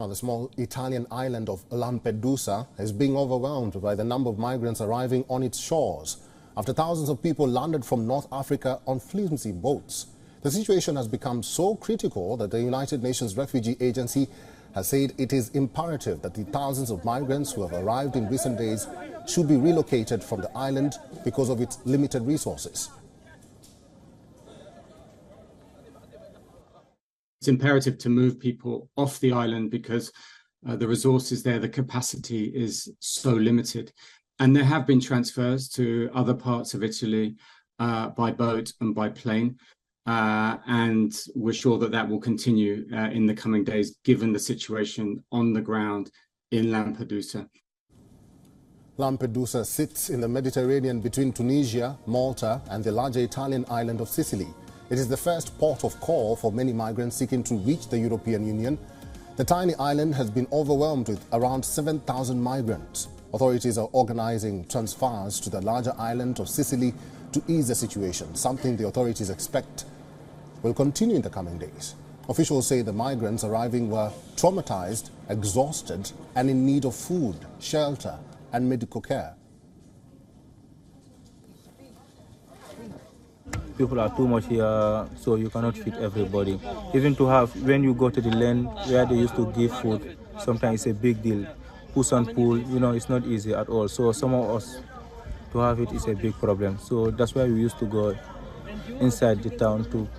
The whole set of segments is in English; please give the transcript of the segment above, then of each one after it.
The small Italian island of Lampedusa is being overwhelmed by the number of migrants arriving on its shores after thousands of people landed from North Africa on flimsy boats. The situation has become so critical that the United Nations Refugee Agency has said it is imperative that the thousands of migrants who have arrived in recent days should be relocated from the island because of its limited resources. It's imperative to move people off the island because the resources there, the capacity is so limited. And there have been transfers to other parts of Italy by boat and by plane. And we're sure that that will continue in the coming days, given the situation on the ground in Lampedusa. Lampedusa sits in the Mediterranean between Tunisia, Malta, and the larger Italian island of Sicily. It is the first port of call for many migrants seeking to reach the European Union. The tiny island has been overwhelmed with around 7,000 migrants. Authorities are organizing transfers to the larger island of Sicily to ease the situation, something the authorities expect will continue in the coming days. Officials say the migrants arriving were traumatized, exhausted, and in need of food, shelter, and medical care. People are too much here, so you cannot feed everybody. Even to have, when you go to the land where they used to give food, sometimes it's a big deal. Push and pull, it's not easy at all. So some of us, to have it is a big problem. So that's why we used to go inside the town too.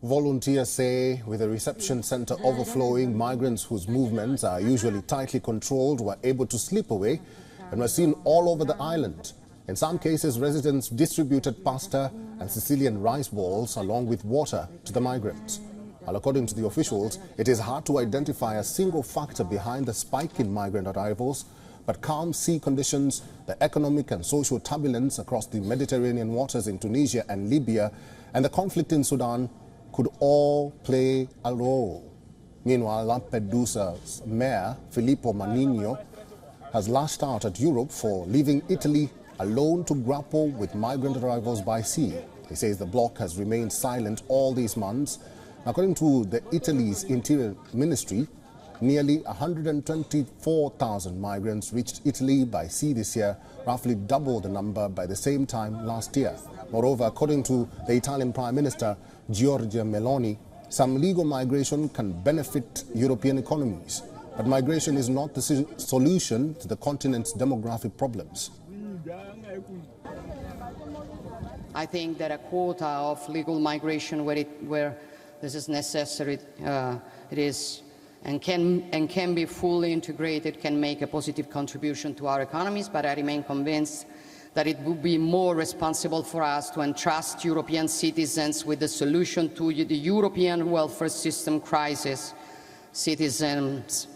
Volunteers say with the reception center overflowing, migrants whose movements are usually tightly controlled were able to slip away and were seen all over the island. In some cases, residents distributed pasta and Sicilian rice balls along with water to the migrants. While according to the officials, it is hard to identify a single factor behind the spike in migrant arrivals, but calm sea conditions, the economic and social turbulence across the Mediterranean waters in Tunisia and Libya, and the conflict in Sudan could all play a role. Meanwhile, Lampedusa's mayor, Filippo Manino, has lashed out at Europe for leaving Italy alone to grapple with migrant arrivals by sea. He says the bloc has remained silent all these months. According to Italy's Interior Ministry, nearly 124,000 migrants reached Italy by sea this year, roughly double the number by the same time last year. Moreover, according to the Italian Prime Minister, Giorgia Meloni, some legal migration can benefit European economies. But migration is not the solution to the continent's demographic problems. I think that a quota of legal migration where this is necessary, it is and can be fully integrated, can make a positive contribution to our economies, but I remain convinced that it would be more responsible for us to entrust European citizens with the solution to the European welfare system crisis, citizens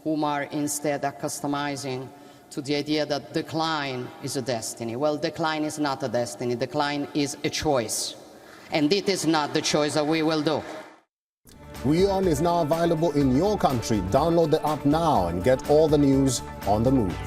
whom are instead accustomizing to the idea that decline is a destiny. Well, decline is not a destiny, decline is a choice. And it is not the choice that we will do. WION is now available in your country. Download the app now and get all the news on the move.